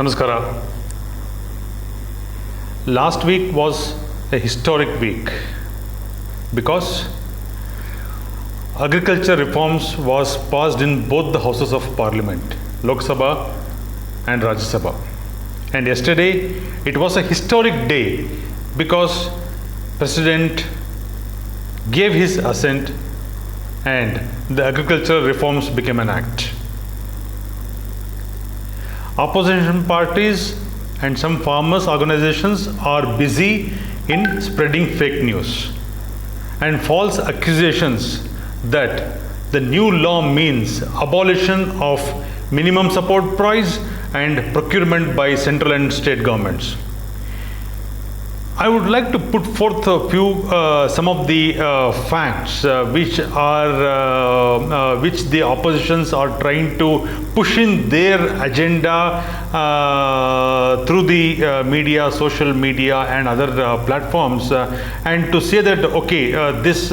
Namaskara. Last week was a historic week because agriculture reforms was passed in both the houses of parliament, Lok Sabha and Rajya Sabha. And yesterday it was a historic day because President gave his assent and the agricultural reforms became an act. Opposition parties and some farmers organizations are busy in spreading fake news and false accusations that the new law means abolition of minimum support price and procurement by central and state governments. I would like to put forth a few some of the facts which the oppositions are trying to push in their agenda through the media, social media and other platforms, and to say that this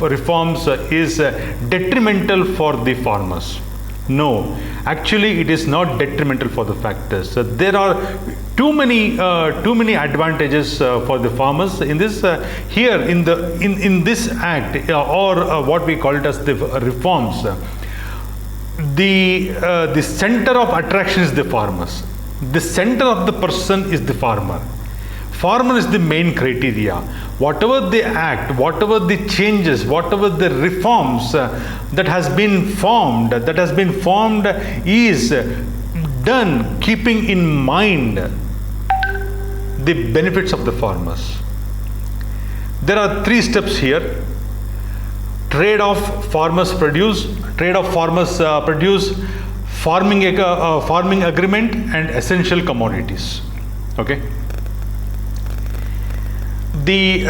reforms is detrimental for the farmers. No, actually it is not detrimental for the factors. There are too many advantages for the farmers in this here in this act or what we call it as the reforms. The center of attraction is the farmers. The center of the person is the farmer. Farmer is the main criteria. Whatever the act, whatever the changes, whatever the reforms that has been formed is done keeping in mind the benefits of the farmers. There are 3 steps here: trade of farmers produce, farming agreement, and essential commodities. Okay. In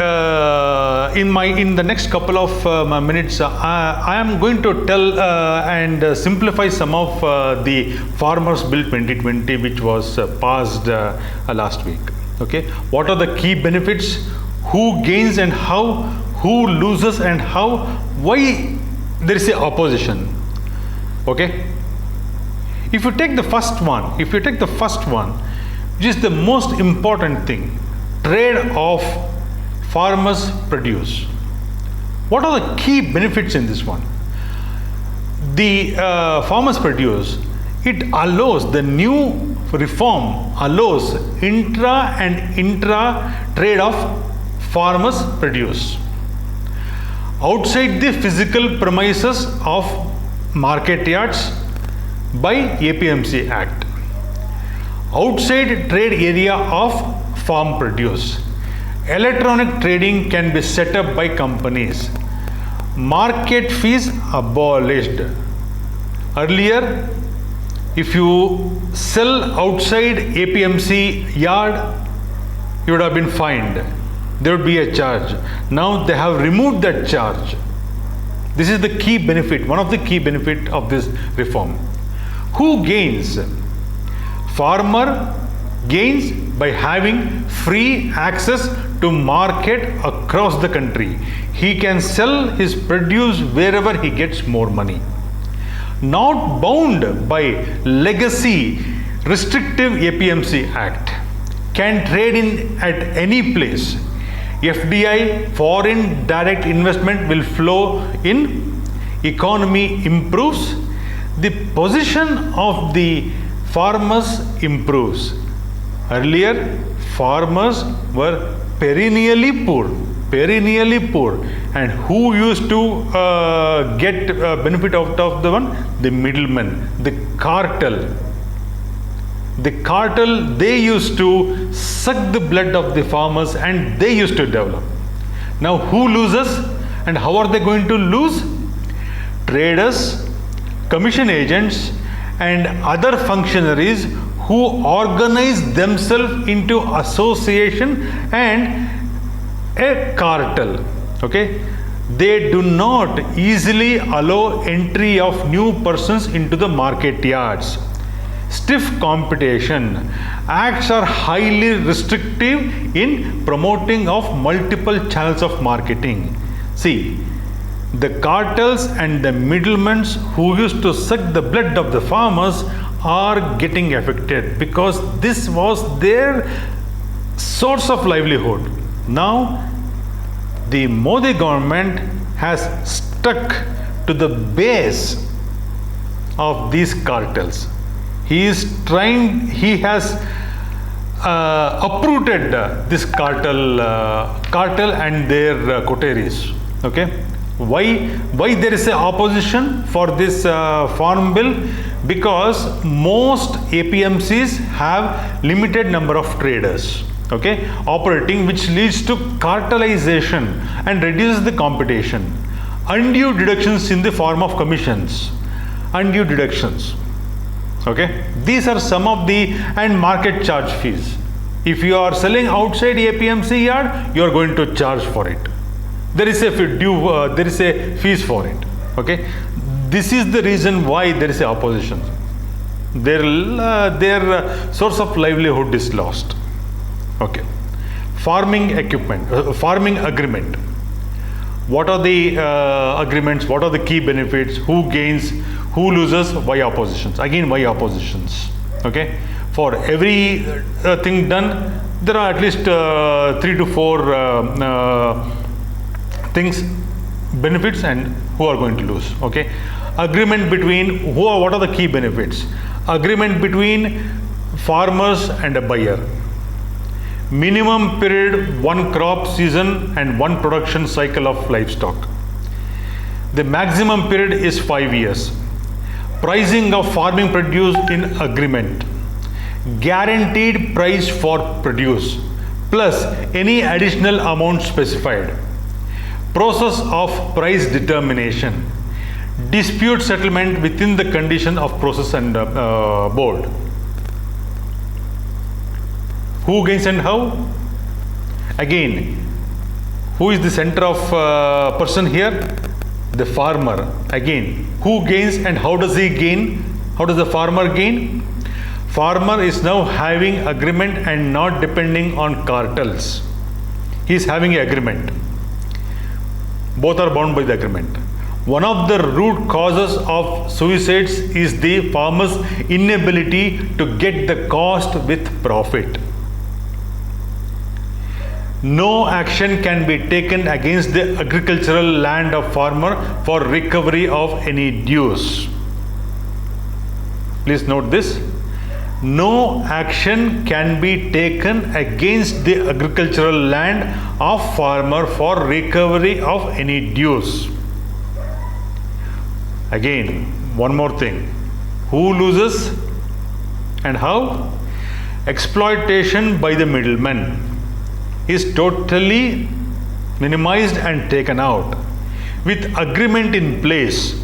the next couple of minutes, I am going to tell and simplify some of the Farmers Bill 2020, which was passed last week. Okay, what are the key benefits? Who gains and how? Who loses and how? Why there is a opposition? Okay. If you take the first one, which is the most important thing, trade of farmers produce. What are the key benefits in this one? The farmers produce, it allows, the new reform allows intra trade of farmers produce outside the physical premises of market yards by APMC Act, outside trade area of farm produce. Electronic trading can be set up by companies. Market fees abolished. Earlier, if you sell outside APMC yard, you would have been fined. There would be a charge. Now they have removed that charge. This is the key benefit, one of the key benefit of this reform. Who gains? Farmer gains by having free access to market across the country. He can sell his produce wherever he gets more money. Not bound by legacy restrictive APMC Act. Can trade in at any place. FDI, foreign direct investment, will flow in. Economy improves. The position of the farmers improves. Earlier, farmers were perennially poor, and who used to get benefit out of the one? The middlemen, the cartel. The cartel, they used to suck the blood of the farmers and they used to develop. Now who loses and how are they going to lose? Traders, commission agents and other functionaries who organize themselves into association and a cartel. Okay, they do not easily allow entry of new persons into the market yards. Stiff competition. Acts are highly restrictive in promoting of multiple channels of marketing. See, the cartels and the middlemen who used to suck the blood of the farmers are getting affected because this was their source of livelihood. Now the Modi government has stuck to the base of these cartels. He has uprooted this cartel and their coteries. Okay, why there is a opposition for this farm bill? Because most APMCs have limited number of traders, okay, operating, which leads to cartelization and reduces the competition. Undue deductions in the form of commissions, undue deductions. Okay, these are some of the, and market charge fees. If you are selling outside APMC yard, you are going to charge for it. There is a there is a fees for it. Okay, this is the reason why there is a opposition. Their source of livelihood is lost. Okay, farming equipment, farming agreement. What are the agreements? What are the key benefits? Who gains? Who loses? Why oppositions? Again, why oppositions? Okay, for every thing done, there are at least 3 to 4 things, benefits, and who are going to lose. Okay, agreement between what are the key benefits? Agreement between farmers and a buyer. Minimum period, 1 crop season and 1 production cycle of livestock. The maximum period is 5 years. Pricing of farming produce in agreement. Guaranteed price for produce plus any additional amount specified. Process of price determination. Dispute settlement within the condition of process and board. Who gains and how? Again, who is the center of person here? The farmer. Again, who gains and how does he gain? How does the farmer gain? Farmer is now having agreement and not depending on cartels. He is having an agreement. Both are bound by the agreement. One of the root causes of suicides is the farmer's inability to get the cost with profit. No action can be taken against the agricultural land of farmer for recovery of any dues. Please note this. No action can be taken against the agricultural land of farmer for recovery of any dues. Again, one more thing. Who loses and how? Exploitation by the middlemen is totally minimized and taken out. With agreement in place,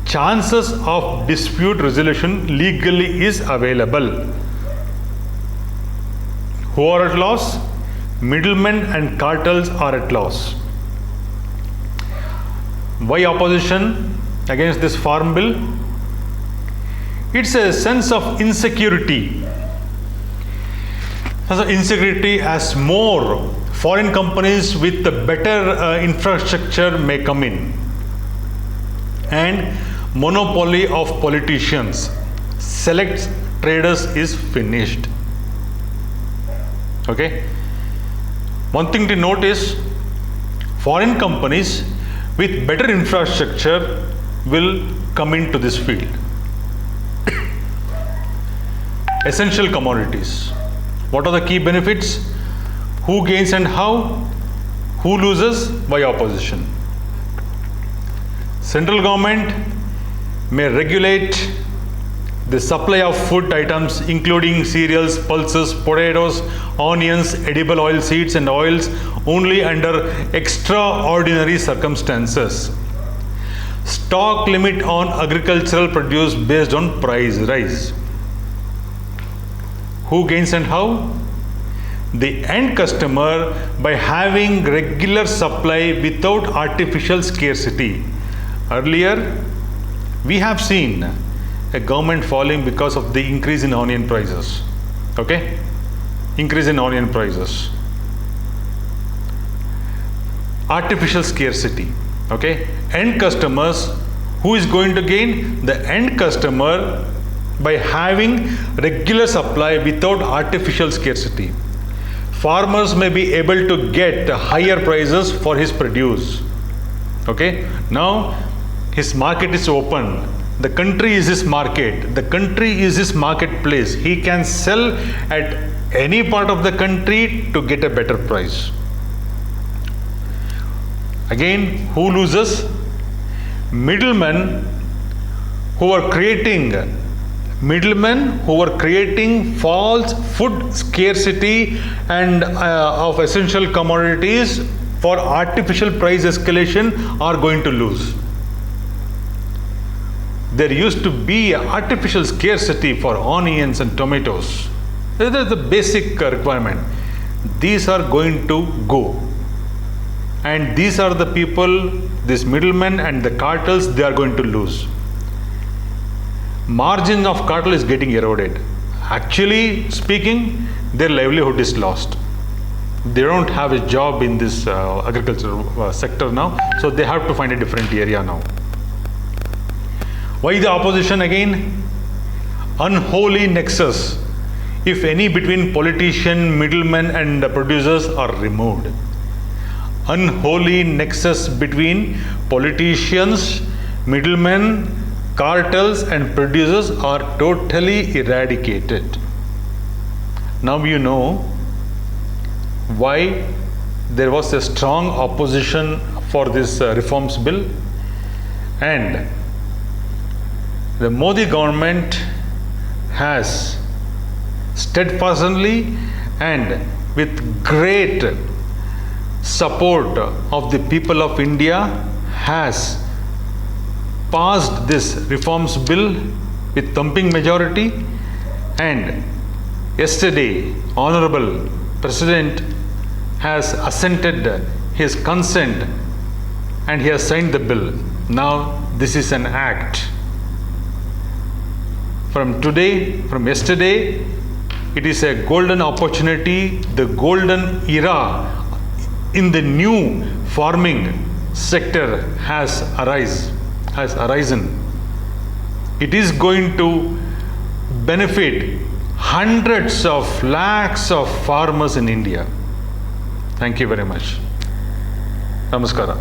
chances of dispute resolution legally is available. Who are at loss? Middlemen and cartels are at loss. Why opposition against this farm bill? It's a sense of insecurity. Insecurity as more foreign companies with the better infrastructure may come in, and monopoly of politicians, select traders is finished. Okay, one thing to note is foreign companies with better infrastructure will come into this field. Essential commodities. What are the key benefits? Who gains and how? Who loses? By opposition. Central government may regulate the supply of food items including cereals, pulses, potatoes, onions, edible oil seeds and oils only under extraordinary circumstances. Stock limit on agricultural produce based on price rise. Who gains and how? The end customer by having regular supply without artificial scarcity. Earlier, we have seen a government falling because of the increase in onion prices. Okay? Increase in onion prices. Artificial scarcity. Okay? End customers, who is going to gain? The end customer by having regular supply without artificial scarcity. Farmers may be able to get higher prices for his produce. Okay, now his market is open. The country is his market. The country is his marketplace. He can sell at any part of the country to get a better price. Again, who loses? Middlemen who are creating false food scarcity and of essential commodities for artificial price escalation are going to lose. There used to be artificial scarcity for onions and tomatoes. That is the basic requirement. These are going to go. And these are the people, these middlemen and the cartels, they are going to lose. Margin of cartel is getting eroded. Actually speaking, their livelihood is lost. They don't have a job in this agricultural sector now, so they have to find a different area now. Why the opposition again? Unholy nexus, if any, between politician, middlemen and producers are removed. Unholy nexus between politicians, middlemen, cartels and producers are totally eradicated. Now you know why there was a strong opposition for this reforms bill, and the Modi government has steadfastly and with great support of the people of India has passed this reforms bill with thumping majority, and yesterday Honorable President has assented his consent and he has signed the bill. Now this is an act. From today, from yesterday, it is a golden opportunity, the golden era in the new farming sector has arisen. It is going to benefit hundreds of lakhs of farmers in India. Thank you very much. Namaskara.